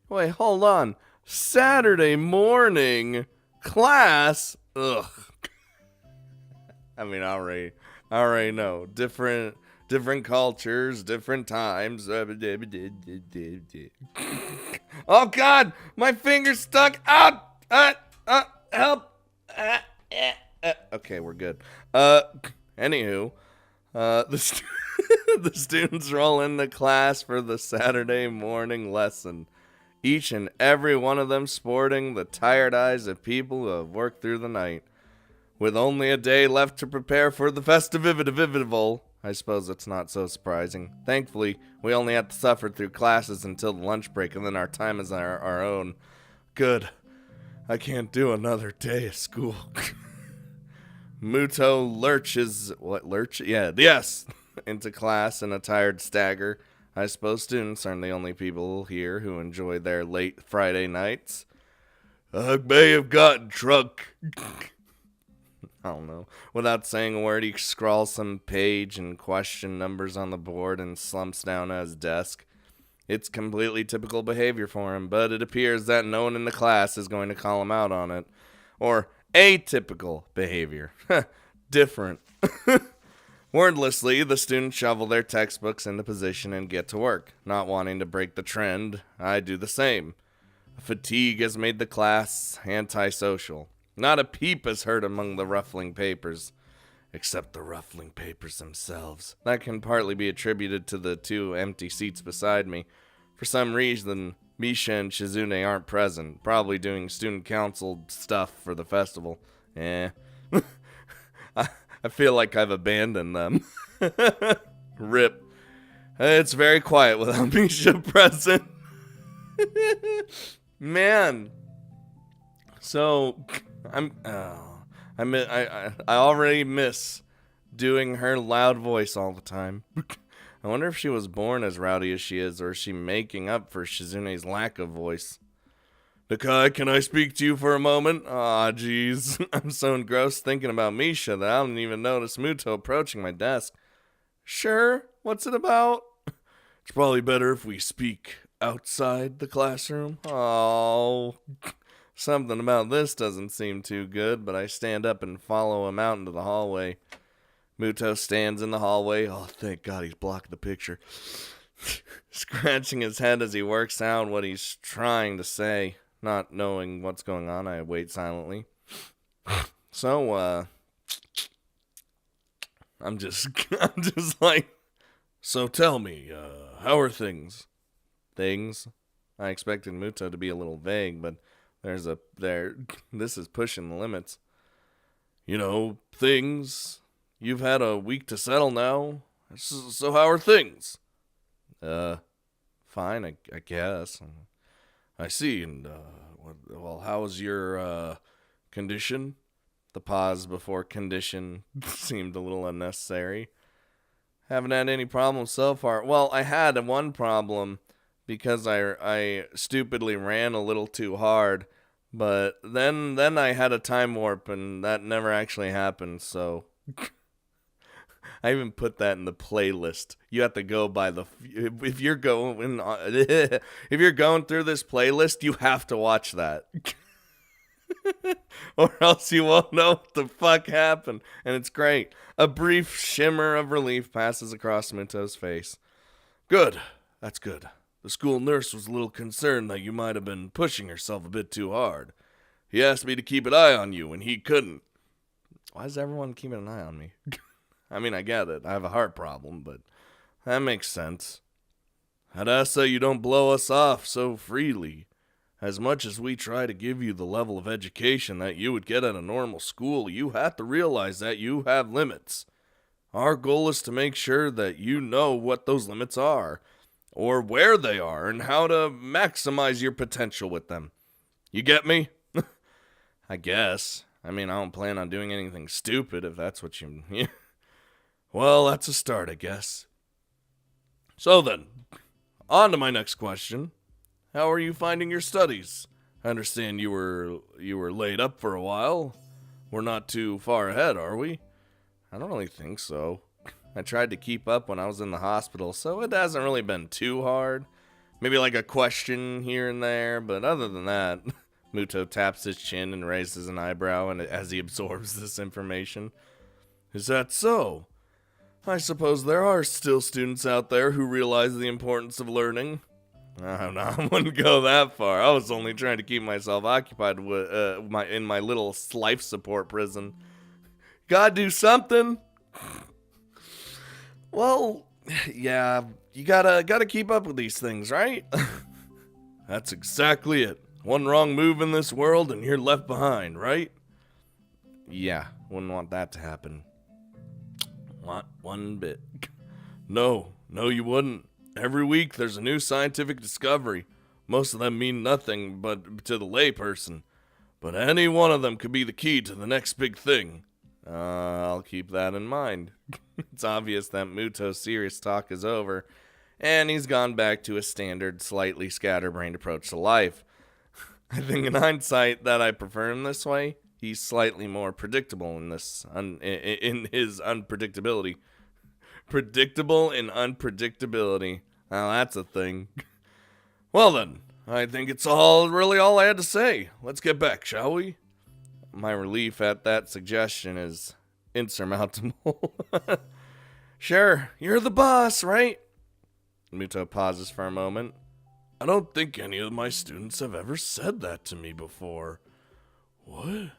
Wait, hold on. Saturday morning class? Ugh. I mean, I already know. Different cultures, different times. Oh God, my finger's stuck. Help. Okay, we're good. Anywho, the students roll into class for the Saturday morning lesson. Each and every one of them sporting the tired eyes of people who have worked through the night. With only a day left to prepare for the festivival, I suppose it's not so surprising. Thankfully, we only have to suffer through classes until the lunch break, and then our time is our own. Good. I can't do another day of school. Muto lurches... What, lurch? Yeah, yes! Into class in a tired stagger. I suppose students aren't the only people here who enjoy their late Friday nights. I may have gotten drunk. I don't know. Without saying a word, he scrawls some page and question numbers on the board and slumps down at his desk. It's completely typical behavior for him, but it appears that no one in the class is going to call him out on it. Or atypical behavior. Different. Wordlessly, the students shovel their textbooks into position and get to work. Not wanting to break the trend, I do the same. Fatigue has made the class antisocial. Not a peep is heard among the ruffling papers. Except the ruffling papers themselves. That can partly be attributed to the two empty seats beside me. For some reason, Misha and Shizune aren't present, probably doing student council stuff for the festival. I feel like I've abandoned them. Rip. It's very quiet without Misha present. Man. So, I already miss doing her loud voice all the time. I wonder if she was born as rowdy as she is, or is she making up for Shizune's lack of voice? Nakai, can I speak to you for a moment? Aw, jeez. I'm so engrossed thinking about Misha that I didn't even notice Muto approaching my desk. Sure, what's it about? It's probably better if we speak outside the classroom. Oh, something about this doesn't seem too good, but I stand up and follow him out into the hallway. Muto stands in the hallway. Oh, thank God he's blocked the picture. Scratching his head as he works out what he's trying to say. Not knowing what's going on, I wait silently. So, I'm just like, so tell me, how are things? Things? I expected Muto to be a little vague, but this is pushing the limits. You know, things. You've had a week to settle now. So how are things? Fine, I guess. I see, and, well, how's your, condition? The pause before condition seemed a little unnecessary. Haven't had any problems so far. Well, I had one problem because I stupidly ran a little too hard, but then I had a time warp, and that never actually happened, so... I even put that in the playlist. You have to go by if you're going if you're going through this playlist, you have to watch that. Or else you won't know what the fuck happened. And it's great. A brief shimmer of relief passes across Muto's face. Good. That's good. The school nurse was a little concerned that you might have been pushing yourself a bit too hard. He asked me to keep an eye on you, and he couldn't. Why is everyone keeping an eye on me? I mean, I get it. I have a heart problem, but that makes sense. Hadasa, you don't blow us off so freely. As much as we try to give you the level of education that you would get at a normal school, you have to realize that you have limits. Our goal is to make sure that you know what those limits are, or where they are, and how to maximize your potential with them. You get me? I guess. I mean, I don't plan on doing anything stupid if that's what you... Well, that's a start, I guess. So then, on to my next question. How are you finding your studies? I understand you were laid up for a while. We're not too far ahead, are we? I don't really think so. I tried to keep up when I was in the hospital, so it hasn't really been too hard. Maybe like a question here and there, but other than that, Muto taps his chin and raises an eyebrow as he absorbs this information. Is that so? I suppose there are still students out there who realize the importance of learning. I don't know, I wouldn't go that far. I was only trying to keep myself occupied with, in my little life support prison. Gotta do something. Well, yeah, you gotta keep up with these things, right? That's exactly it. One wrong move in this world and you're left behind, right? Yeah, wouldn't want that to happen. Not one bit. No, you wouldn't. Every week there's a new scientific discovery. Most of them mean nothing but to the layperson. But any one of them could be the key to the next big thing. I'll keep that in mind. It's obvious that Muto's serious talk is over, and he's gone back to a standard, slightly scatterbrained approach to life. I think in hindsight that I prefer him this way. He's slightly more predictable in this in his unpredictability. Predictable in unpredictability. Now that's a thing. Well then, I think it's really all I had to say. Let's get back, shall we? My relief at that suggestion is insurmountable. Sure, you're the boss, right? Muto pauses for a moment. I don't think any of my students have ever said that to me before. What?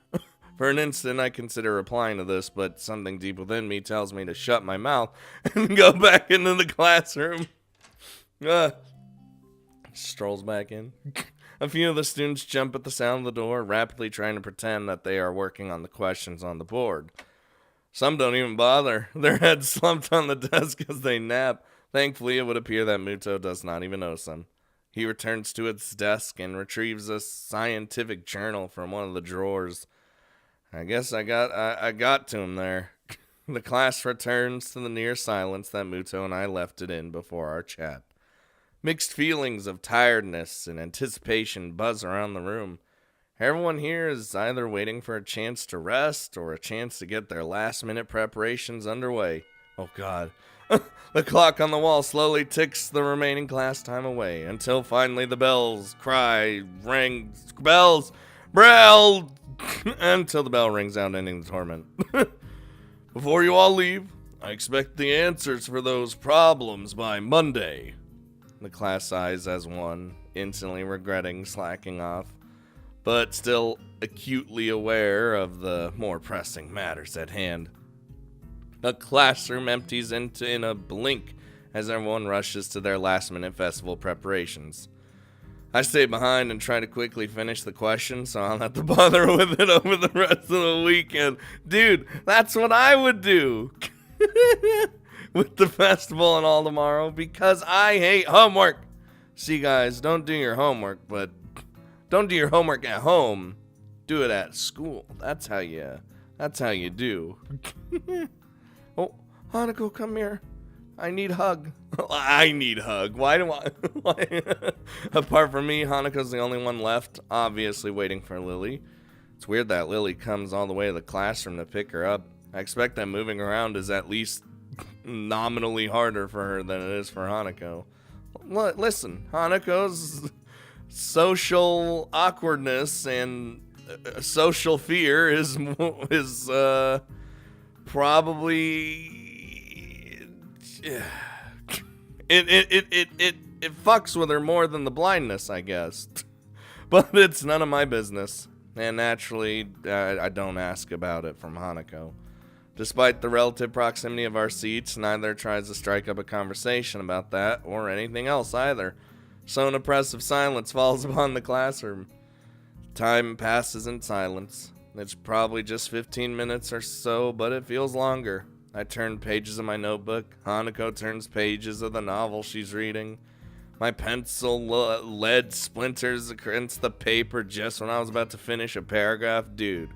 For an instant, I consider replying to this, but something deep within me tells me to shut my mouth and go back into the classroom. Strolls back in. A few of the students jump at the sound of the door, rapidly trying to pretend that they are working on the questions on the board. Some don't even bother, their heads slumped on the desk as they nap. Thankfully, it would appear that Muto does not even notice them. He returns to his desk and retrieves a scientific journal from one of the drawers. I guess I got to him there. The class returns to the near silence that Muto and I left it in before our chat. Mixed feelings of tiredness and anticipation buzz around the room. Everyone here is either waiting for a chance to rest or a chance to get their last-minute preparations underway. Oh God. The clock on the wall slowly ticks the remaining class time away until finally the bells until the bell rings out, ending the torment. Before you all leave, I expect the answers for those problems by Monday. The class sighs as one, instantly regretting slacking off, but still acutely aware of the more pressing matters at hand. The classroom empties in a blink as everyone rushes to their last-minute festival preparations. I stay behind and try to quickly finish the question so I don't have to bother with it over the rest of the weekend. Dude, that's what I would do with the festival and all tomorrow, because I hate homework. See, guys, don't do your homework, but don't do your homework at home. Do it at school. That's how you do. Oh, Hanako, come here. I need hug. I need hug. Why? Apart from me, Hanako's the only one left, obviously waiting for Lily. It's weird that Lily comes all the way to the classroom to pick her up. I expect that moving around is at least nominally harder for her than it is for Hanako. Listen, Hanako's social awkwardness and social fear is probably it fucks with her more than the blindness, I guess. But it's none of my business, and naturally I don't ask about it from Hanako. Despite the relative proximity of our seats, neither tries to strike up a conversation about that or anything else either. So an oppressive silence falls upon the classroom. Time passes in silence. It's probably just 15 minutes or so, but it feels longer. I turn pages of my notebook. Hanako turns pages of the novel she's reading. My pencil lead splinters against the paper just when I was about to finish a paragraph. Dude.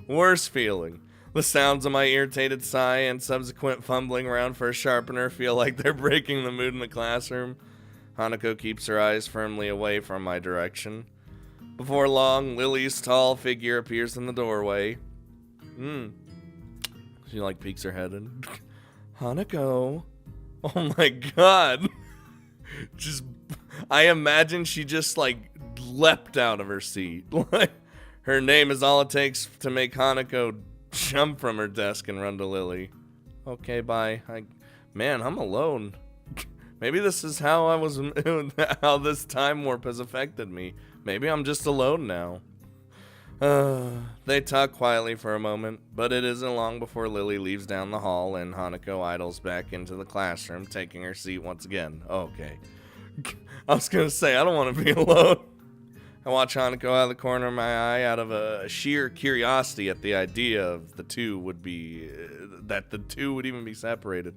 Worst feeling. The sounds of my irritated sigh and subsequent fumbling around for a sharpener feel like they're breaking the mood in the classroom. Hanako keeps her eyes firmly away from my direction. Before long, Lily's tall figure appears in the doorway. She peeks her head in. Hanako. Oh my God. Just I imagine she just, like, leapt out of her seat. Her name is all it takes to make Hanako jump from her desk and run to Lily. Okay, bye. Man, I'm alone. Maybe this is how how this time warp has affected me. Maybe I'm just alone now. They talk quietly for a moment, but it isn't long before Lily leaves down the hall and Hanako idles back into the classroom, taking her seat once again. Okay. I was gonna say, I don't want to be alone. I watch Hanako out of the corner of my eye out of a sheer curiosity at the idea of that the two would even be separated.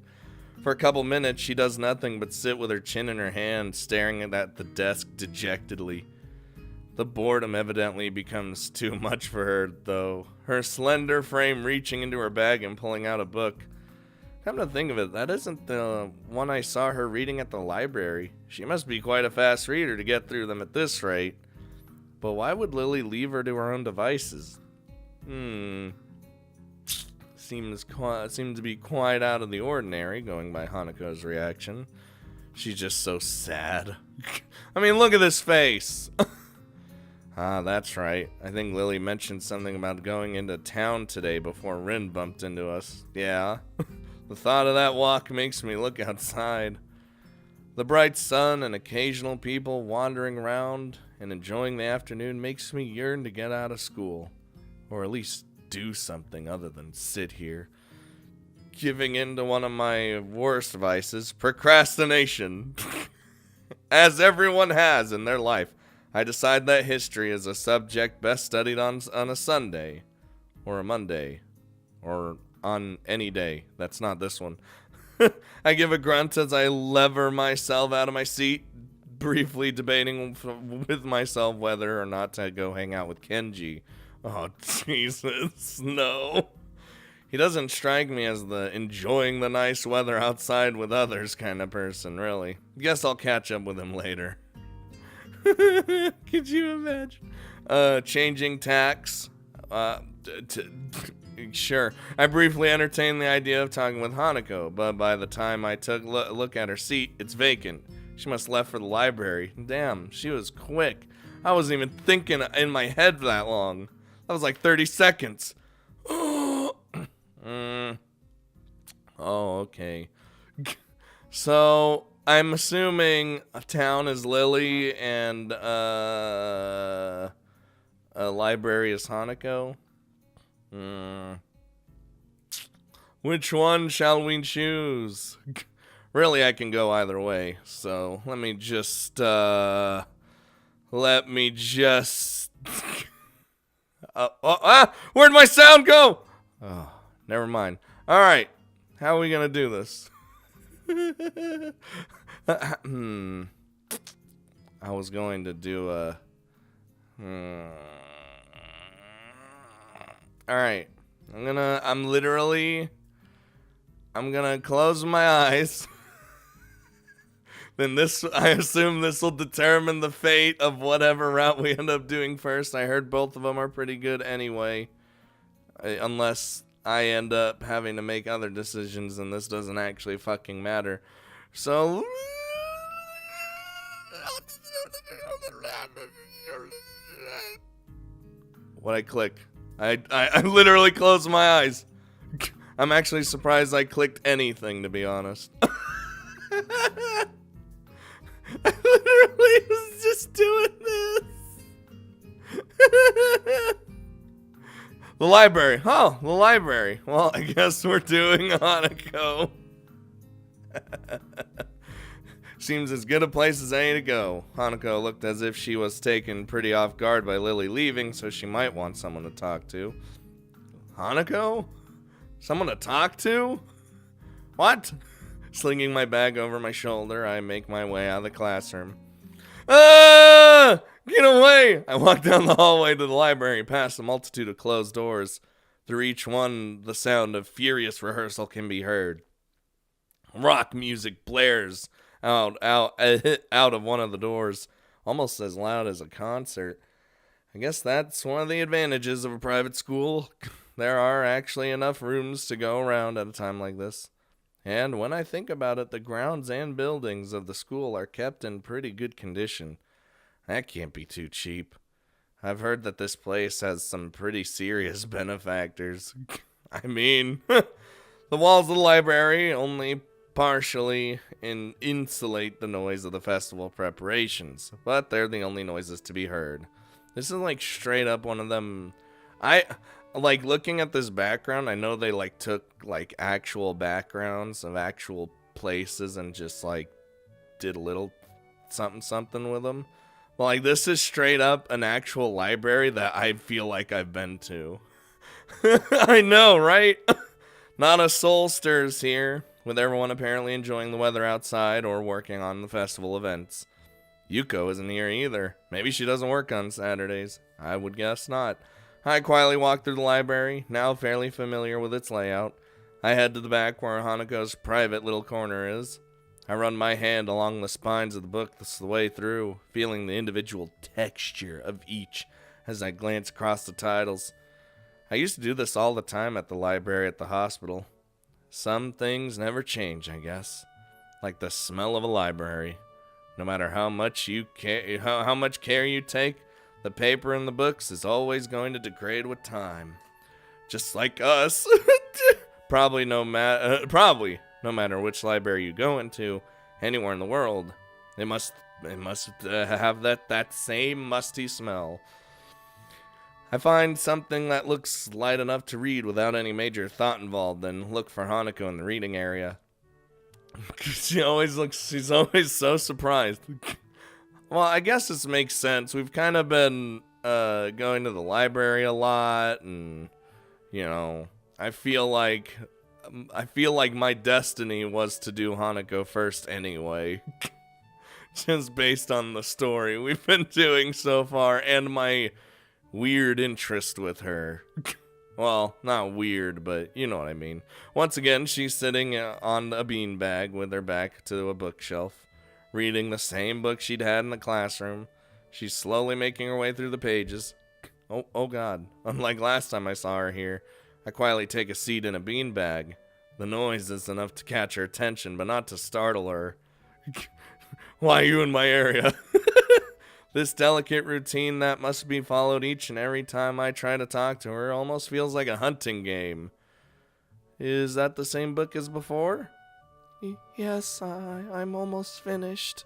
For a couple minutes, she does nothing but sit with her chin in her hand, staring at the desk dejectedly. The boredom evidently becomes too much for her, though, her slender frame reaching into her bag and pulling out a book. Come to think of it, that isn't the one I saw her reading at the library. She must be quite a fast reader to get through them at this rate. But why would Lily leave her to her own devices? Seems to be quite out of the ordinary, going by Hanako's reaction. She's just so sad. I mean, look at this face. That's right. I think Lily mentioned something about going into town today before Rin bumped into us. Yeah. The thought of that walk makes me look outside. The bright sun and occasional people wandering around and enjoying the afternoon makes me yearn to get out of school. Or at least do something other than sit here. Giving in to one of my worst vices, procrastination. As everyone has in their life, I decide that history is a subject best studied on a Sunday, or a Monday, or on any day. That's not this one. I give a grunt as I lever myself out of my seat, briefly debating with myself whether or not to go hang out with Kenji. Oh, Jesus, no. He doesn't strike me as the enjoying the nice weather outside with others kind of person, really. Guess I'll catch up with him later. Could you imagine? Changing tacks. Sure. I briefly entertained the idea of talking with Hanako, but by the time I took a look at her seat, it's vacant. She must have left for the library. Damn, she was quick. I wasn't even thinking in my head that long. That was like 30 seconds. Oh, okay. So, I'm assuming a town is Lily and a library is Hanako. Which one shall we choose? Really, I can go either way. So, let me just where'd my sound go? Oh, never mind. All right, how are we gonna do this? I was going to do a. All right, I'm gonna close my eyes. Then I assume this will determine the fate of whatever route we end up doing first. I heard both of them are pretty good anyway. Unless I end up having to make other decisions and this doesn't actually fucking matter. So... What I click? I literally closed my eyes. I'm actually surprised I clicked anything, to be honest. I literally was just doing this. The library. Oh, the library. Well, I guess we're doing Hanako. Seems as good a place as any to go. Hanako looked as if she was taken pretty off guard by Lily leaving, so she might want someone to talk to. Hanako? Someone to talk to? What? Slinging my bag over my shoulder, I make my way out of the classroom. Ah! Get away! I walk down the hallway to the library, past a multitude of closed doors. Through each one, the sound of furious rehearsal can be heard. Rock music blares out of one of the doors, almost as loud as a concert. I guess that's one of the advantages of a private school. There are actually enough rooms to go around at a time like this. And when I think about it, the grounds and buildings of the school are kept in pretty good condition. That can't be too cheap. I've heard that this place has some pretty serious benefactors. I mean, the walls of the library only partially insulate the noise of the festival preparations, but they're the only noises to be heard. This is like straight up one of them. I like looking at this background. I know they like took like actual backgrounds of actual places and just like did a little something with them. But like this is straight up an actual library that I feel like I've been to. I know, right? Not a soul stirs here, with everyone apparently enjoying the weather outside or working on the festival events. Yuko isn't here either. Maybe she doesn't work on Saturdays. I would guess not. I quietly walk through the library, now fairly familiar with its layout. I head to the back where Hanako's private little corner is. I run my hand along the spines of the books the way through, feeling the individual texture of each as I glance across the titles. I used to do this all the time at the library at the hospital. Some things never change, I guess. Like the smell of a library. No matter how much care you take, the paper in the books is always going to degrade with time. Just like us. Probably no matter which library you go into, anywhere in the world, it must have that same musty smell. I find something that looks light enough to read without any major thought involved, then look for Hanako in the reading area. She's always so surprised. Well, I guess this makes sense. We've kind of been going to the library a lot, and you know, I feel like my destiny was to do Hanako first anyway. Just based on the story we've been doing so far and my weird interest with her. Well, not weird, but you know what I mean. Once again, she's sitting on a beanbag with her back to a bookshelf, reading the same book she'd had in the classroom. She's slowly making her way through the pages. Oh God. Unlike last time I saw her here, I quietly take a seat in a beanbag. The noise is enough to catch her attention, but not to startle her. Why are you in my area? This delicate routine that must be followed each and every time I try to talk to her almost feels like a hunting game. Is that the same book as before? Yes, I'm almost finished.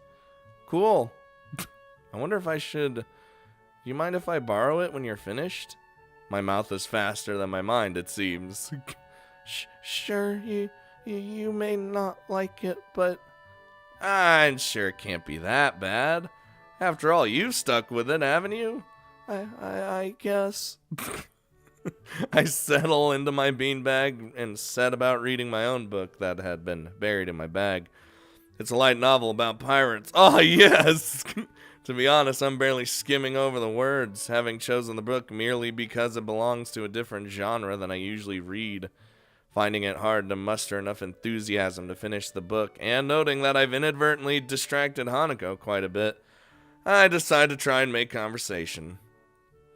Cool. I wonder if I should... Do you mind if I borrow it when you're finished? My mouth is faster than my mind, it seems. Sure, you may not like it, but... I'm sure it can't be that bad. After all, you've stuck with it, haven't you? I guess. I settle into my beanbag and set about reading my own book that had been buried in my bag. It's a light novel about pirates. Oh, yes! To be honest, I'm barely skimming over the words, having chosen the book merely because it belongs to a different genre than I usually read. Finding it hard to muster enough enthusiasm to finish the book, and noting that I've inadvertently distracted Hanako quite a bit, I decide to try and make conversation.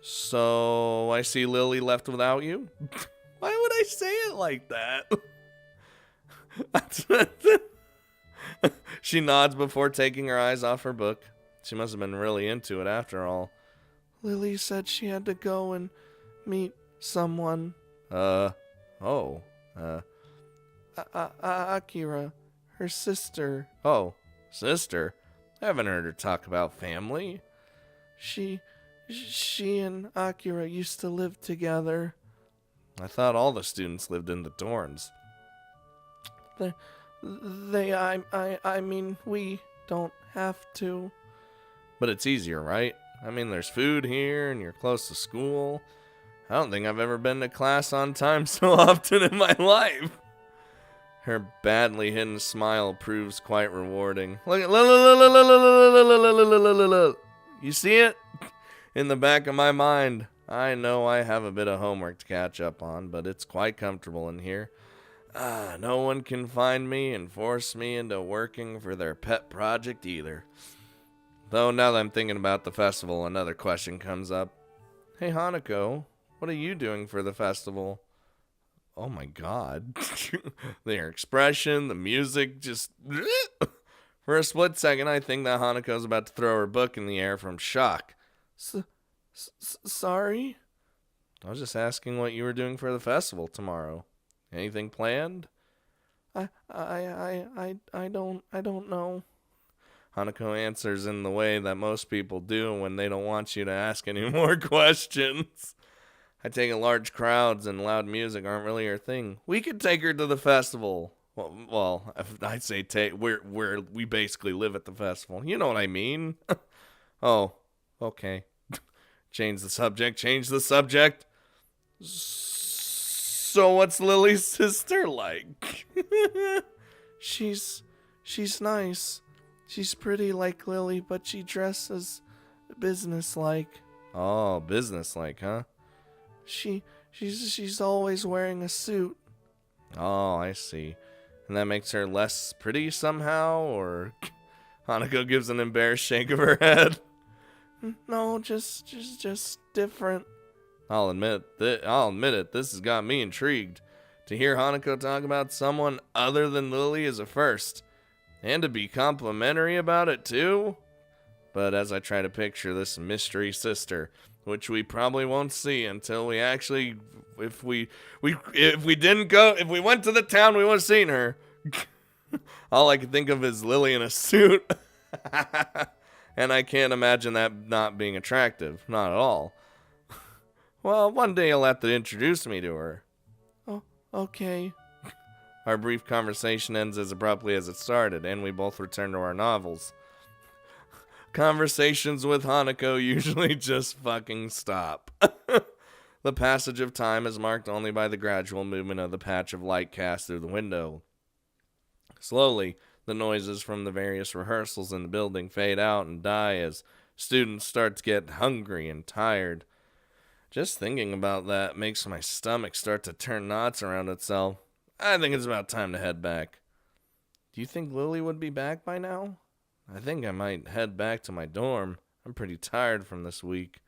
So, I see Lily left without you? Why would I say it like that? She nods before taking her eyes off her book. She must have been really into it after all. Lily said she had to go and meet someone. Akira, her sister. Oh, sister? I haven't heard her talk about family. She and Akira used to live together. I thought all the students lived in the dorms. I mean, we don't have to. But it's easier, right? I mean, there's food here, and you're close to school. I don't think I've ever been to class on time so often in my life. Her badly hidden smile proves quite rewarding. Look, you see it? In the back of my mind, I know I have a bit of homework to catch up on, but it's quite comfortable in here. No one can find me and force me into working for their pet project either. Though now that I'm thinking about the festival, another question comes up. Hey Hanako, what are you doing for the festival? Oh my god. Their expression, the music, just... For a split second, I think that Hanako's about to throw her book in the air from shock. Sorry? I was just asking what you were doing for the festival tomorrow. Anything planned? I don't know. Hanako answers in the way that most people do when they don't want you to ask any more questions. I take it large crowds and loud music aren't really her thing. We could take her to the festival. Well, I'd say we basically live at the festival. You know what I mean? Oh, okay. Change the subject. So what's Lily's sister like? She's nice. She's pretty like Lily, but she dresses businesslike. Oh, businesslike, huh? She's always wearing a suit. Oh, I see. And that makes her less pretty somehow, or... Hanako gives an embarrassed shake of her head. No, just different. I'll admit it, this has got me intrigued. To hear Hanako talk about someone other than Lily is a first. And to be complimentary about it too? But as I try to picture this mystery sister, which we probably won't see until we actually, if we went to the town, we would have seen her. All I can think of is Lily in a suit. And I can't imagine that not being attractive. Not at all. Well, one day you'll have to introduce me to her. Oh, okay. Our brief conversation ends as abruptly as it started, and we both return to our novels. Conversations with Hanako usually just fucking stop. The passage of time is marked only by the gradual movement of the patch of light cast through the window. Slowly, the noises from the various rehearsals in the building fade out and die as students start to get hungry and tired. Just thinking about that makes my stomach start to turn knots around itself. I think it's about time to head back. Do you think Lily would be back by now? I think I might head back to my dorm. I'm pretty tired from this week.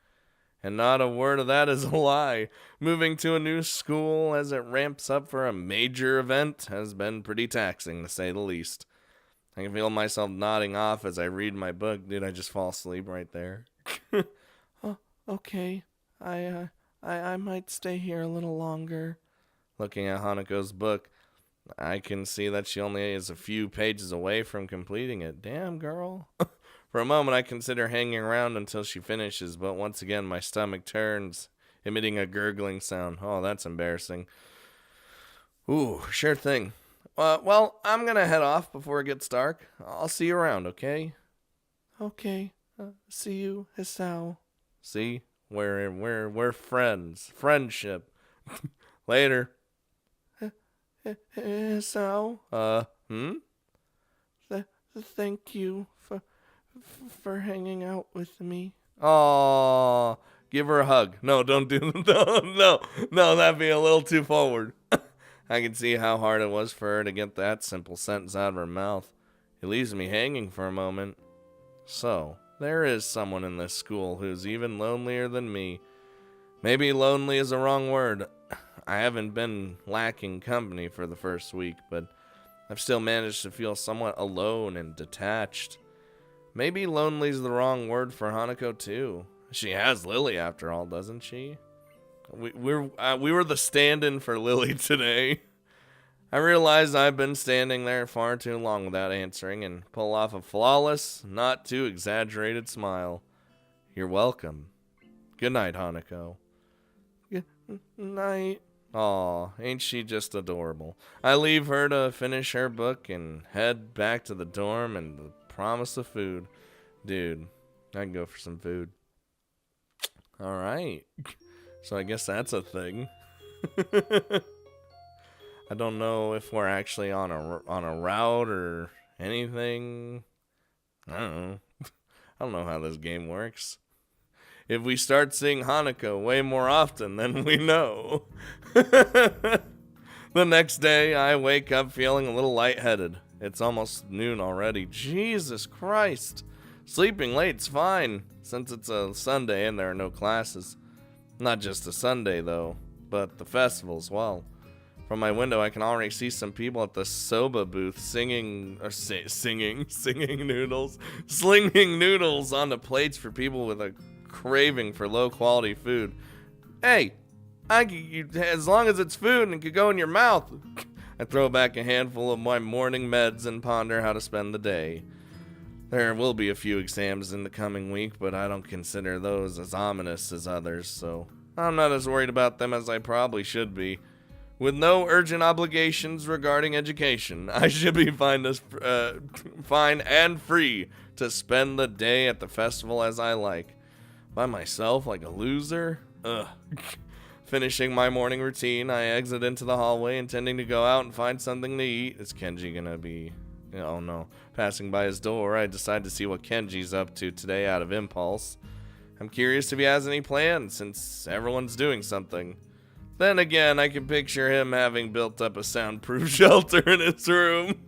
And not a word of that is a lie. Moving to a new school as it ramps up for a major event has been pretty taxing, to say the least. I can feel myself nodding off as I read my book. Dude, I just fall asleep right there. Oh, okay. I might stay here a little longer. Looking at Hanako's book, I can see that she only is a few pages away from completing it. Damn, girl. For a moment, I consider hanging around until she finishes, but once again, my stomach turns, emitting a gurgling sound. Oh, that's embarrassing. Ooh, sure thing. Well, I'm gonna head off before it gets dark. I'll see you around, okay? Okay. See you, Hisao. See? We're friends. Friendship. Later. Hisao? Thank you for hanging out with me. Aw, give her a hug. No, don't do no, that'd be a little too forward. I can see how hard it was for her to get that simple sentence out of her mouth. It leaves me hanging for a moment. So, there is someone in this school who's even lonelier than me. Maybe lonely is the wrong word. I haven't been lacking company for the first week, but I've still managed to feel somewhat alone and detached. Maybe lonely's the wrong word for Hanako too. She has Lily after all, doesn't she? We were the stand-in for Lily today. I realize I've been standing there far too long without answering and pull off a flawless, not too exaggerated smile. You're welcome. Good night, Hanako. Good night. Aw, ain't she just adorable. I leave her to finish her book and head back to the dorm and the promise of food. Dude, I can go for some food. Alright. So I guess that's a thing. I don't know if we're actually on a route or anything. I don't know. I don't know how this game works. If we start seeing Hanako way more often than we know. The next day, I wake up feeling a little lightheaded. It's almost noon already. Jesus Christ. Sleeping late's fine, since it's a Sunday and there are no classes. Not just a Sunday, though, but the festival as well. From my window, I can already see some people at the soba booth slinging noodles onto plates for people with a craving for low-quality food. Hey, as long as it's food and it could go in your mouth. I throw back a handful of my morning meds and ponder how to spend the day. There will be a few exams in the coming week, but I don't consider those as ominous as others, so I'm not as worried about them as I probably should be. With no urgent obligations regarding education, I should be fine and free to spend the day at the festival as I like. By myself like a loser? Ugh. Finishing my morning routine, I exit into the hallway, intending to go out and find something to eat. Is Kenji gonna be... Oh no. Passing by his door, I decide to see what Kenji's up to today out of impulse. I'm curious if he has any plans, since everyone's doing something. Then again, I can picture him having built up a soundproof shelter in his room.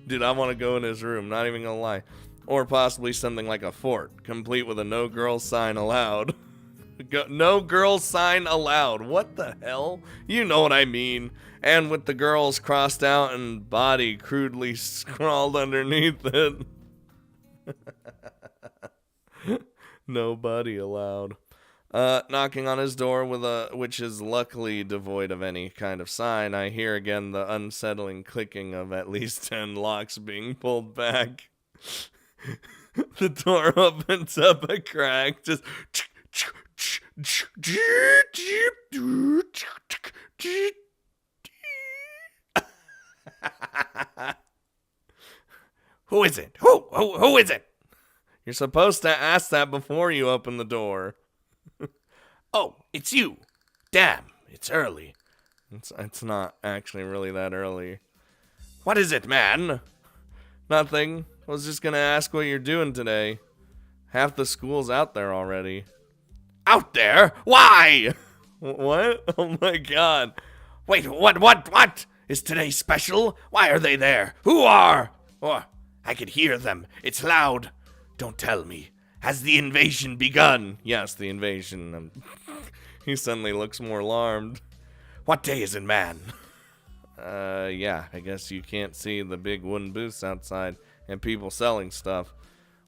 Dude, I want to go in his room, not even gonna lie. Or possibly something like a fort, complete with a no girl sign allowed. No girl sign allowed. What the hell? You know what I mean. And with the girls crossed out and body crudely scrawled underneath it. Nobody allowed. Knocking on his door which is luckily devoid of any kind of sign, I hear again the unsettling clicking of at least 10 locks being pulled back. The door opens up a crack, just... Who is it? Who is it? You're supposed to ask that before you open the door. Oh, it's you. Damn, it's early. It's not actually really that early. What is it, man? Nothing. I was just gonna ask what you're doing today. Half the school's out there already. Out there? Why? What? Oh my god. Wait, what? Is today special? Why are they there? Who are? Oh, I could hear them. It's loud. Don't tell me. Has the invasion begun? Yes, the invasion. He suddenly looks more alarmed. What day is it, man? Yeah, I guess you can't see the big wooden booths outside and people selling stuff.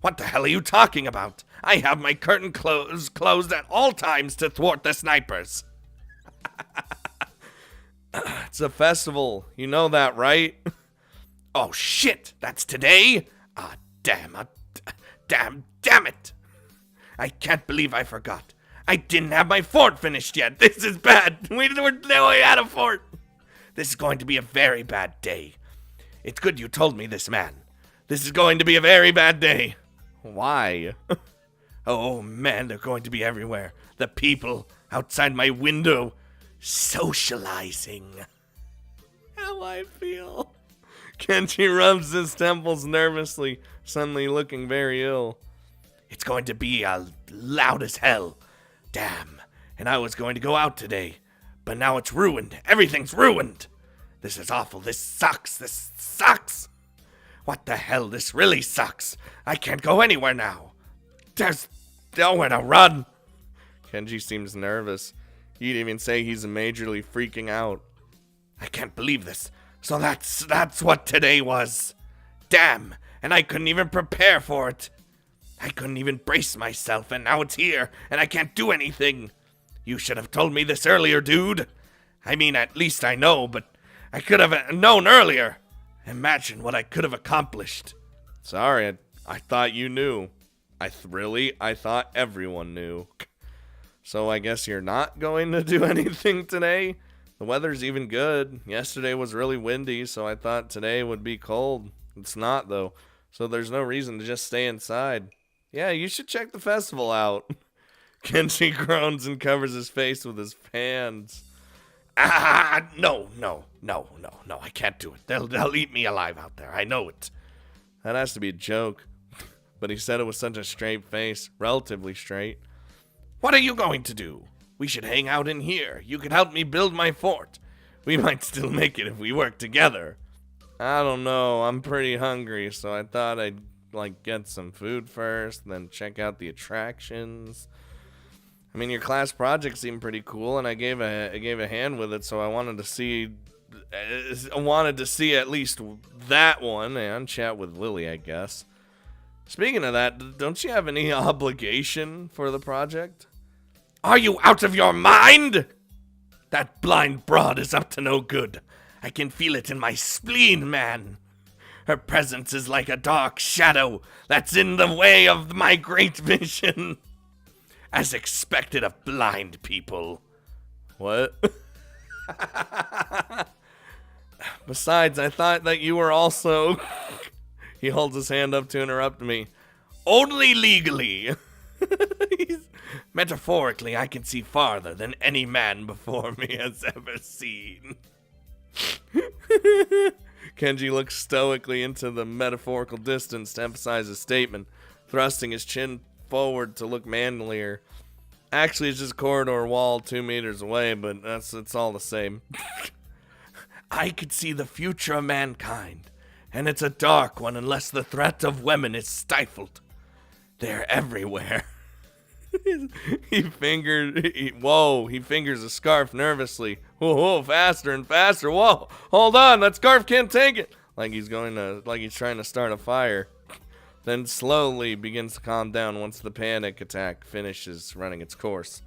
What the hell are you talking about? I have my curtain closed at all times to thwart the snipers. It's a festival. You know that, right? Oh, shit. That's today? Ah, damn it. I can't believe I forgot. I didn't have my fort finished yet. This is bad. We're way out of fort. This is going to be a very bad day. It's good you told me this, man. This is going to be a very bad day. Why? Oh, man, they're going to be everywhere. The people outside my window socializing. How I feel. Kenji rubs his temples nervously, suddenly looking very ill. It's going to be loud as hell. Damn. And I was going to go out today. But now it's ruined. Everything's ruined. This is awful. This sucks. What the hell? This really sucks. I can't go anywhere now. There's nowhere to run. Kenji seems nervous. He'd even say he's majorly freaking out. I can't believe this. So that's what today was. Damn. And I couldn't even prepare for it. I couldn't even brace myself, and now it's here, and I can't do anything. You should have told me this earlier, dude. I mean, at least I know, but I could have known earlier. Imagine what I could have accomplished. Sorry, I thought you knew. I thought everyone knew. So I guess you're not going to do anything today? The weather's even good. Yesterday was really windy, so I thought today would be cold. It's not, though, so there's no reason to just stay inside. Yeah, you should check the festival out. Kenji groans and covers his face with his hands. No, I can't do it. They'll eat me alive out there, I know it. That has to be a joke. But he said it with such a straight face, relatively straight. What are you going to do? We should hang out in here. You could help me build my fort. We might still make it if we work together. I don't know, I'm pretty hungry, so I thought I'd get some food first, then check out the attractions. I mean, your class project seemed pretty cool, and I gave a hand with it, so I wanted to see at least that one and chat with Lily, I guess. Speaking of that, don't you have any obligation for the project? Are you out of your mind? That blind broad is up to no good. I can feel it in my spleen, man. Her presence is like a dark shadow that's in the way of my great vision. As expected of blind people. What? Besides, I thought that you were also... He holds his hand up to interrupt me. Only legally. Metaphorically, I can see farther than any man before me has ever seen. Kenji looks stoically into the metaphorical distance to emphasize his statement, thrusting his chin forward to look manlier. Actually, it's just a corridor wall 2 meters away, but it's all the same. I could see the future of mankind, and it's a dark one unless the threat of women is stifled. They're everywhere. He fingers a scarf nervously. Whoa, faster and faster. Whoa, hold on, that scarf can't take it. Like he's trying to start a fire. Then slowly begins to calm down once the panic attack finishes running its course.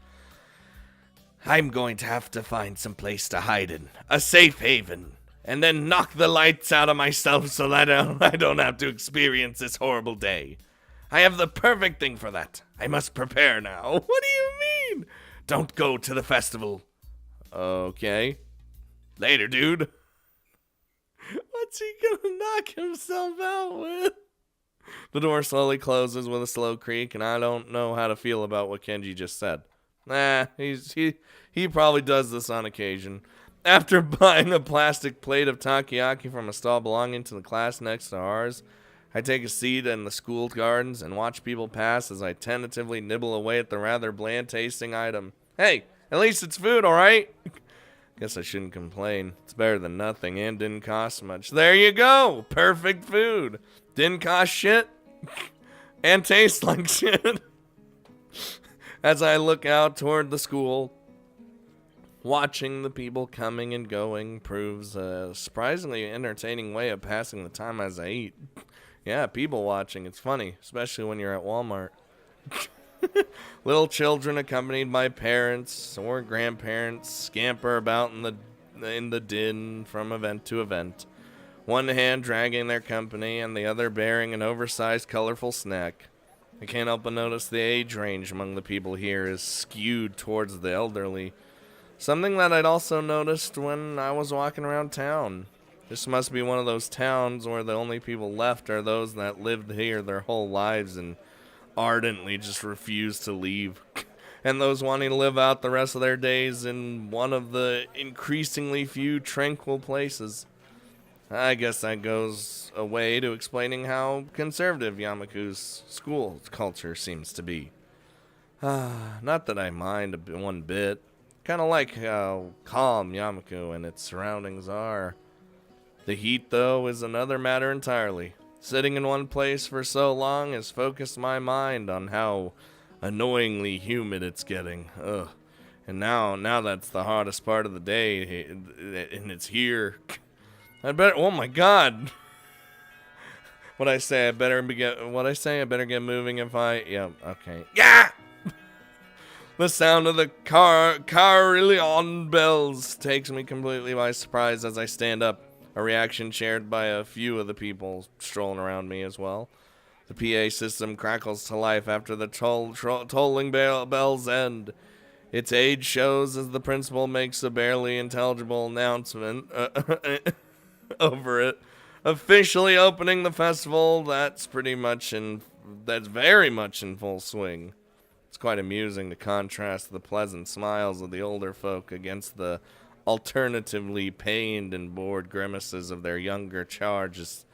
I'm going to have to find some place to hide in, a safe haven, and then knock the lights out of myself so that I don't have to experience this horrible day. I have the perfect thing for that. I must prepare now. What do you mean? Don't go to the festival. Okay. Later, dude. What's he gonna knock himself out with? The door slowly closes with a slow creak, and I don't know how to feel about what Kenji just said. He probably does this on occasion. After buying a plastic plate of takoyaki from a stall belonging to the class next to ours, I take a seat in the school gardens and watch people pass as I tentatively nibble away at the rather bland-tasting item. Hey, at least it's food, alright? Guess I shouldn't complain. It's better than nothing and didn't cost much. There you go! Perfect food! Didn't cost shit and taste like shit. As I look out toward the school, watching the people coming and going proves a surprisingly entertaining way of passing the time as I eat. Yeah, people watching. It's funny, especially when you're at Walmart. Little children accompanied by parents or grandparents scamper about in the din from event to event. One hand dragging their company and the other bearing an oversized, colorful snack. I can't help but notice the age range among the people here is skewed towards the elderly. Something that I'd also noticed when I was walking around town. This must be one of those towns where the only people left are those that lived here their whole lives and ardently just refuse to leave. And those wanting to live out the rest of their days in one of the increasingly few tranquil places. I guess that goes a way to explaining how conservative Yamaku's school culture seems to be. Not that I mind one bit. Kind of like how calm Yamaku and its surroundings are. The heat, though, is another matter entirely. Sitting in one place for so long has focused my mind on how annoyingly humid it's getting. Ugh. And now that's the hardest part of the day, and it's here. Oh my god. I better get moving if yeah, okay. Yeah! The sound of the carillon bells takes me completely by surprise as I stand up, a reaction shared by a few of the people strolling around me as well. The PA system crackles to life after the tolling bells end. Its age shows as the principal makes a barely intelligible announcement over it, officially opening the festival. That's very much in full swing. It's quite amusing to contrast the pleasant smiles of the older folk against the alternatively pained and bored grimaces of their younger charges.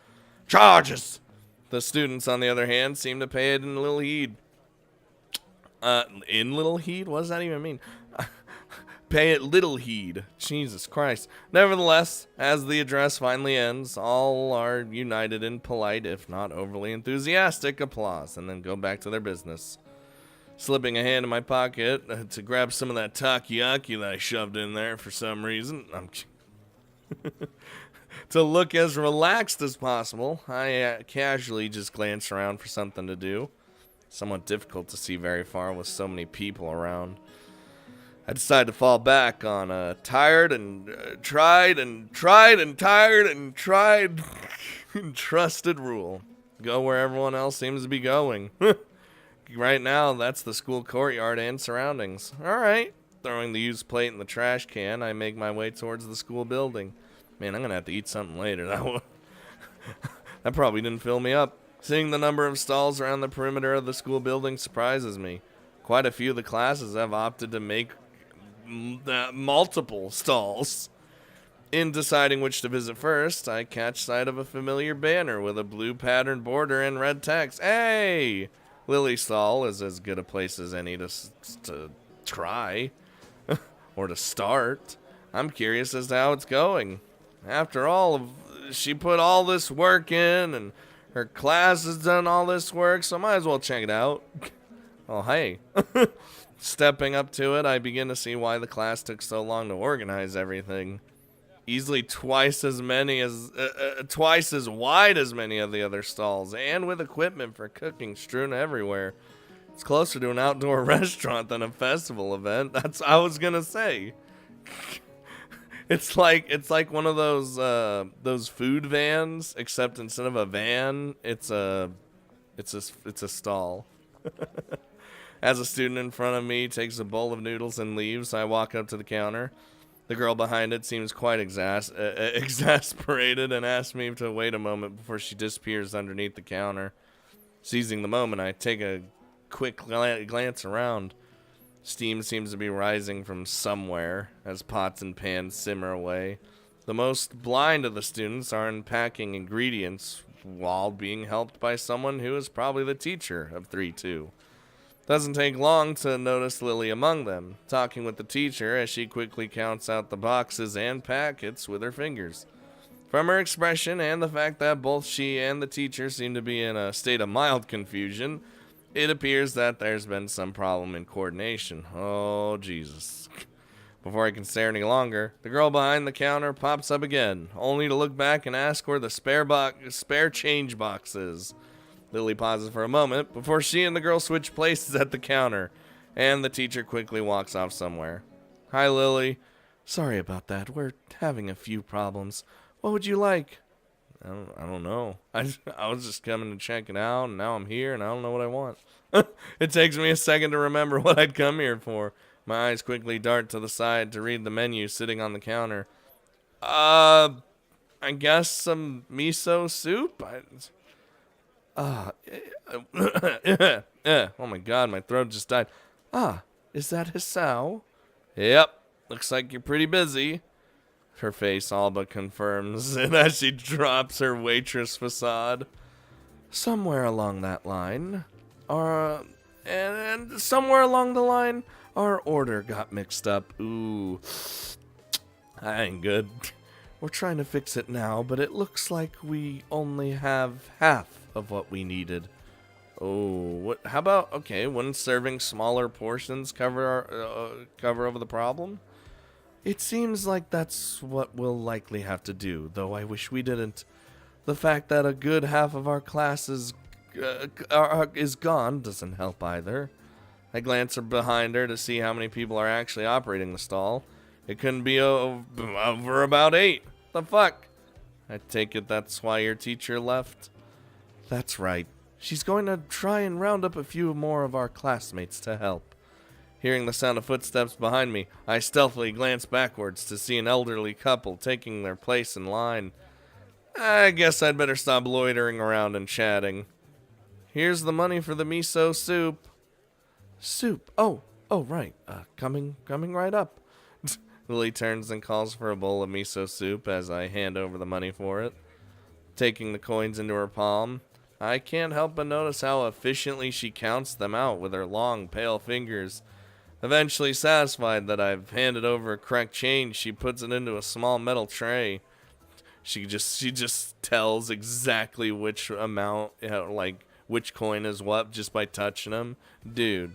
The students, on the other hand, seem to pay it in little heed. In little heed? What does that even mean? Pay it little heed. Jesus Christ. Nevertheless, as the address finally ends, all are united in polite, if not overly enthusiastic, applause, and then go back to their business. slipping a hand in my pocket to grab some of that takoyaki that I shoved in there for some reason. To look as relaxed as possible, I casually just glance around for something to do. Somewhat difficult to see very far with so many people around. I decided to fall back on a tried and trusted rule. Go where everyone else seems to be going. Right now, that's the school courtyard and surroundings. Alright. Throwing the used plate in the trash can, I make my way towards the school building. Man, I'm gonna have to eat something later. That probably didn't fill me up. Seeing the number of stalls around the perimeter of the school building surprises me. Quite a few of the classes have opted to make multiple stalls. In deciding which to visit first, I catch sight of a familiar banner with a blue patterned border and red text. Hey! Lily's stall is as good a place as any to try. Or to start. I'm curious as to how it's going. After all, she put all this work in, and her class has done all this work, so I might as well check it out. Oh, hey. Stepping up to it, I begin to see why the class took so long to organize everything. Easily twice as wide as many of the other stalls, and with equipment for cooking strewn everywhere. It's closer to an outdoor restaurant than a festival event. That's I was gonna say. It's like one of those food vans, except instead of a van, it's a stall. As a student in front of me takes a bowl of noodles and leaves, I walk up to the counter. The girl behind it seems quite exasperated and asks me to wait a moment before she disappears underneath the counter. Seizing the moment, I take a quick glance around. Steam seems to be rising from somewhere as pots and pans simmer away. The most blind of the students are unpacking ingredients while being helped by someone who is probably the teacher of 3-2. Doesn't take long to notice Lily among them, talking with the teacher as she quickly counts out the boxes and packets with her fingers. From her expression and the fact that both she and the teacher seem to be in a state of mild confusion, it appears that there's been some problem in coordination. Oh, Jesus. Before I can stare any longer, the girl behind the counter pops up again, only to look back and ask where the spare change box is. Lily pauses for a moment before she and the girl switch places at the counter, and the teacher quickly walks off somewhere. Hi, Lily. Sorry about that. We're having a few problems. What would you like? I don't know. I was just coming to check it out, and now I'm here, and I don't know what I want. It takes me a second to remember what I'd come here for. My eyes quickly dart to the side to read the menu sitting on the counter. I guess some miso soup? Oh my god, my throat just died. Is that Hisao? Yep, looks like you're pretty busy. Her face all but confirms it as she drops her waitress facade. Somewhere along that line, and somewhere along the line, our order got mixed up. Ooh, that ain't good. We're trying to fix it now, but it looks like we only have half of what we needed. Oh, how about, okay, wouldn't serving smaller portions cover over the problem? It seems like that's what we'll likely have to do, though I wish we didn't. The fact that a good half of our class is gone doesn't help either. I glance behind her to see how many people are actually operating the stall. It couldn't be over about 8. The fuck? I take it that's why your teacher left? That's right. She's going to try and round up a few more of our classmates to help. Hearing the sound of footsteps behind me, I stealthily glance backwards to see an elderly couple taking their place in line. I guess I'd better stop loitering around and chatting. Here's the money for the miso soup. Soup? Oh, right. Coming right up. Lily turns and calls for a bowl of miso soup as I hand over the money for it. Taking the coins into her palm, I can't help but notice how efficiently she counts them out with her long, pale fingers. Eventually satisfied that I've handed over correct change, she puts it into a small metal tray. She just tells exactly which amount, which coin is what, just by touching them. Dude.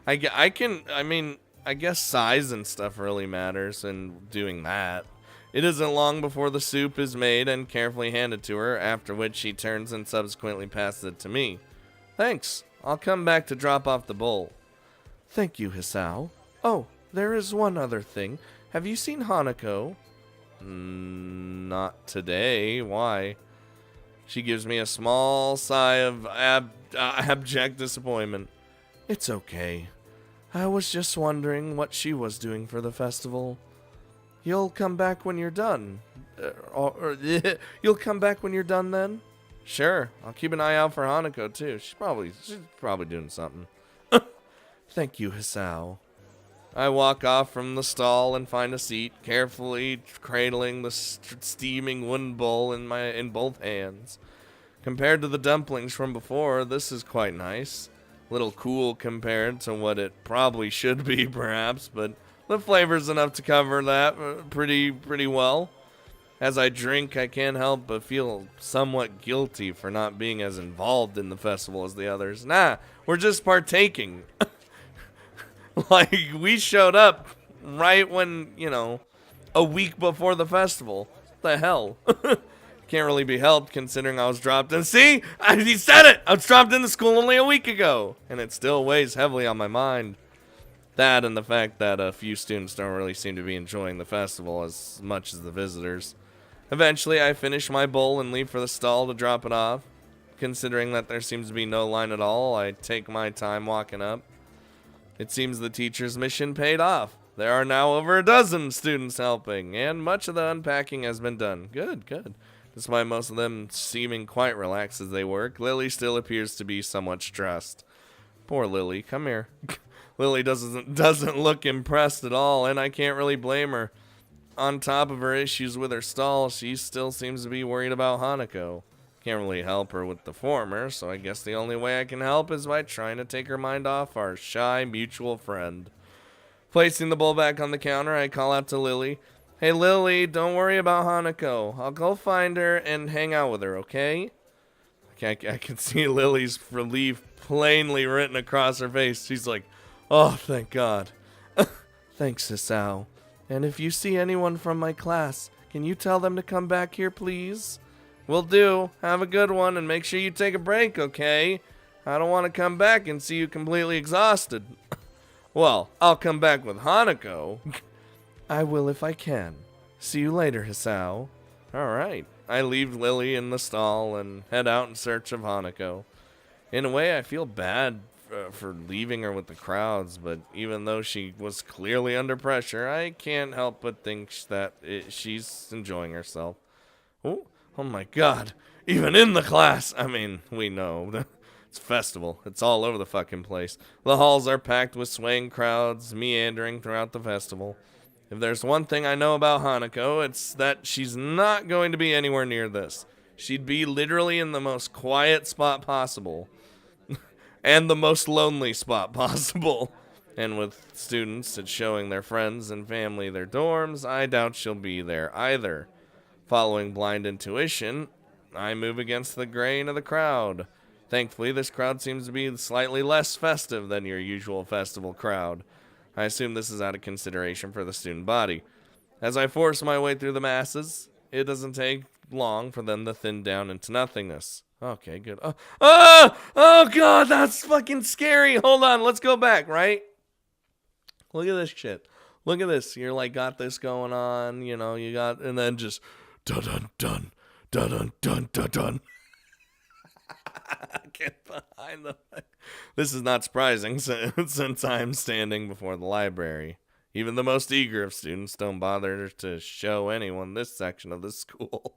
I guess size and stuff really matters in doing that. It isn't long before the soup is made and carefully handed to her, after which she turns and subsequently passes it to me. Thanks. I'll come back to drop off the bowl. Thank you, Hisao. Oh, there is one other thing. Have you seen Hanako? Not today. Why? She gives me a small sigh of abject disappointment. It's okay. I was just wondering what she was doing for the festival. You'll come back when you're done. You'll come back when you're done then? Sure. I'll keep an eye out for Hanako too. She's probably doing something. Thank you, Hisao. I walk off from the stall and find a seat, carefully cradling the steaming wooden bowl in both hands. Compared to the dumplings from before, this is quite nice. A little cool compared to what it probably should be, perhaps, but the flavor's enough to cover that pretty well. As I drink, I can't help but feel somewhat guilty for not being as involved in the festival as the others. Nah, we're just partaking. Like, we showed up right when, a week before the festival. What the hell? Can't really be helped considering I was dropped in. See? He said it! I was dropped into school only a week ago. And it still weighs heavily on my mind. That and the fact that a few students don't really seem to be enjoying the festival as much as the visitors. Eventually, I finish my bowl and leave for the stall to drop it off. Considering that there seems to be no line at all, I take my time walking up. It seems the teacher's mission paid off. There are now over a dozen students helping, and much of the unpacking has been done. Good. Despite most of them seeming quite relaxed as they work, Lily still appears to be somewhat stressed. Poor Lily, come here. Lily doesn't look impressed at all, and I can't really blame her. On top of her issues with her stall, she still seems to be worried about Hanako. Can't really help her with the former, so I guess the only way I can help is by trying to take her mind off our shy mutual friend. Placing the bowl back on the counter, I call out to Lily. Hey Lily, don't worry about Hanako. I'll go find her and hang out with her, okay? I can see Lily's relief plainly written across her face. She's like, oh, thank God. Thanks, Hisao. And if you see anyone from my class, can you tell them to come back here, please? Will do. Have a good one, and make sure you take a break, okay? I don't want to come back and see you completely exhausted. Well, I'll come back with Hanako. I will if I can. See you later, Hisao. Alright. I leave Lily in the stall and head out in search of Hanako. In a way, I feel bad for leaving her with the crowds, but even though she was clearly under pressure, I can't help but think that she's enjoying herself. Oh my God, even in the class. I mean, we know. It's a festival. It's all over the fucking place. The halls are packed with swaying crowds meandering throughout the festival. If there's one thing I know about Hanako, it's that she's not going to be anywhere near this. She'd be literally in the most quiet spot possible. And the most lonely spot possible. And with students showing their friends and family their dorms, I doubt she'll be there either. Following blind intuition, I move against the grain of the crowd. Thankfully, this crowd seems to be slightly less festive than your usual festival crowd. I assume this is out of consideration for the student body. As I force my way through the masses, it doesn't take long for them to thin down into nothingness. Okay, good. Oh God, that's fucking scary. Hold on, let's go back, right? Look at this shit. Look at this. You're like, got this going on, you got, and then just dun dun dun dun dun dun dun. Get behind the. This is not surprising since I'm standing before the library. Even the most eager of students don't bother to show anyone this section of the school.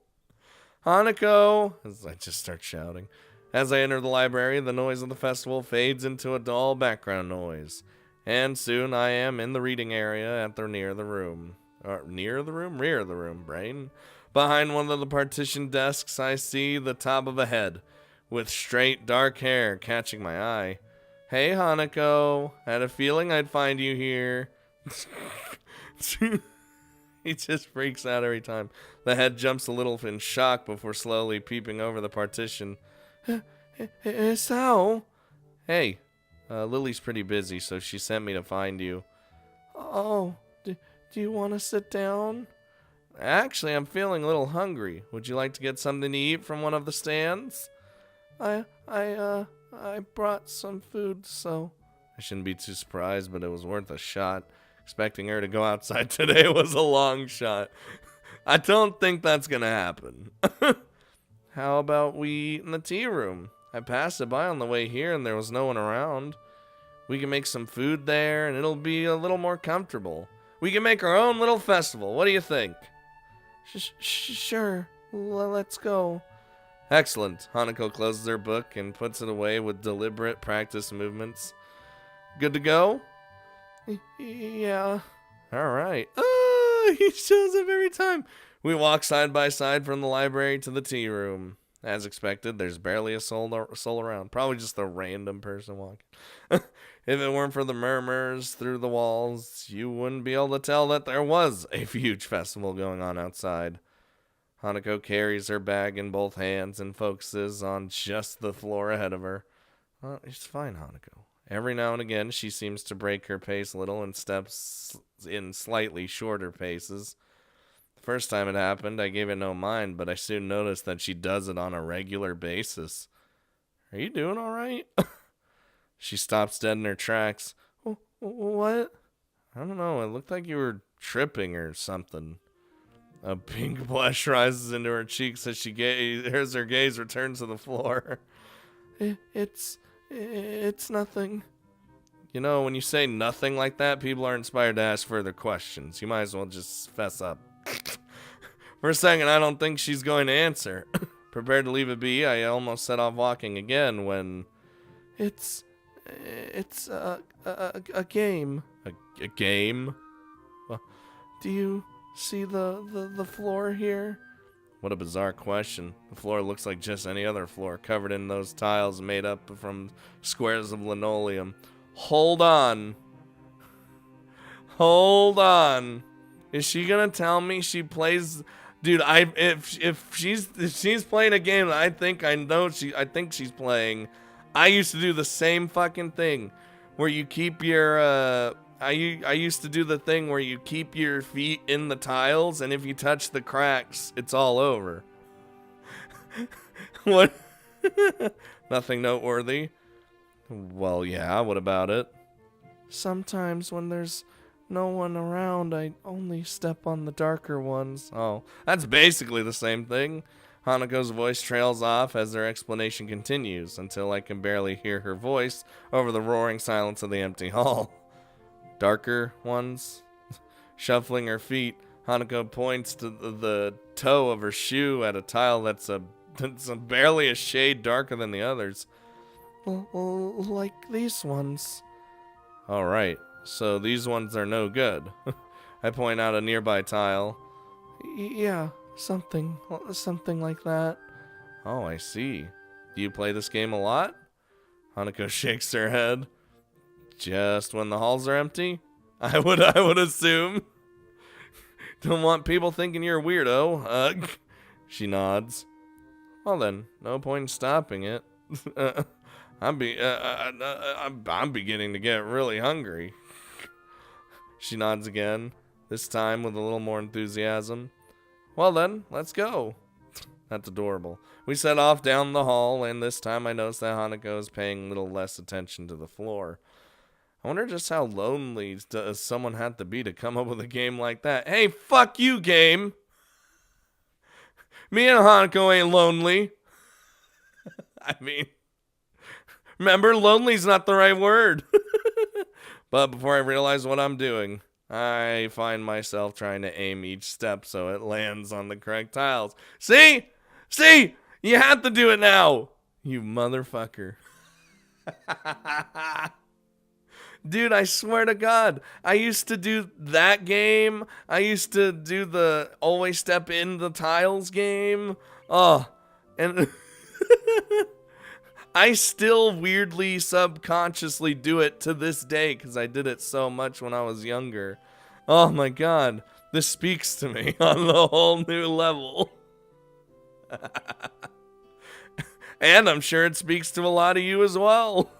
Hanako! As I just start shouting. As I enter the library, the noise of the festival fades into a dull background noise. And soon I am in the reading area at the rear of the room, brain. Behind one of the partition desks, I see the top of a head, with straight dark hair catching my eye. Hey, Hanako. Had a feeling I'd find you here. He just freaks out every time. The head jumps a little in shock before slowly peeping over the partition. Sao? Hey, Lily's pretty busy, so she sent me to find you. Oh, do you want to sit down? Actually, I'm feeling a little hungry. Would you like to get something to eat from one of the stands? I brought some food, so... I shouldn't be too surprised, but it was worth a shot. Expecting her to go outside today was a long shot. I don't think that's gonna happen. How about we eat in the tea room? I passed it by on the way here and there was no one around. We can make some food there and it'll be a little more comfortable. We can make our own little festival. What do you think? Sure. Let's go. Excellent. Hanako closes her book and puts it away with deliberate practice movements. Good to go? Yeah. All right. He shows up every time. We walk side by side from the library to the tea room. As expected, there's barely a soul around. Probably just a random person walking. If it weren't for the murmurs through the walls, you wouldn't be able to tell that there was a huge festival going on outside. Hanako carries her bag in both hands and focuses on just the floor ahead of her. It's fine, Hanako. Every now and again, she seems to break her pace a little and steps in slightly shorter paces. The first time it happened, I gave it no mind, but I soon noticed that she does it on a regular basis. Are you doing all right? She stops dead in her tracks. What? I don't know. It looked like you were tripping or something. A pink blush rises into her cheeks as as her gaze returns to the floor. It's nothing. You know, when you say nothing like that, people are inspired to ask further questions. You might as well just fess up. For a second, I don't think she's going to answer. Prepared to leave it be, I almost set off walking again when... It's a game. A game? Well, do you see the floor here? What a bizarre question. The floor looks like just any other floor, covered in those tiles made up from squares of linoleum. Hold on. Hold on. Is she gonna tell me she plays? Dude, if she's playing a game that I think she's playing. I used to do the same fucking thing, where you keep your I used to do the thing where you keep your feet in the tiles, and if you touch the cracks, it's all over. What? Nothing noteworthy? Well, yeah, what about it? Sometimes when there's no one around, I only step on the darker ones. Oh, that's basically the same thing. Hanako's voice trails off as their explanation continues, until I can barely hear her voice over the roaring silence of the empty hall. Darker ones? Shuffling her feet, Hanako points to the toe of her shoe at a tile that's barely a shade darker than the others. Like these ones. Alright, so these ones are no good. I point out a nearby tile. Yeah, something like that. Oh, I see. Do you play this game a lot? Hanako shakes her head. Just when the halls are empty? I would assume. Don't want people thinking you're a weirdo. She nods. Well then, no point in stopping it. I'm beginning to get really hungry. She nods again, this time with a little more enthusiasm. Well then, let's go. That's adorable. We set off down the hall, and this time I noticed that Hanako is paying a little less attention to the floor. I wonder just how lonely does someone have to be to come up with a game like that. Hey, fuck you, game! Me and Hanako ain't lonely. I mean, remember, lonely's not the right word. But before I realize what I'm doing, I find myself trying to aim each step so it lands on the correct tiles. See? See? You have to do it now. You motherfucker. Dude, I swear to God, I used to do that game. I used to do the always step in the tiles game. Oh, and I still weirdly subconsciously do it to this day because I did it so much when I was younger. Oh my God, this speaks to me on a whole new level. And I'm sure it speaks to a lot of you as well.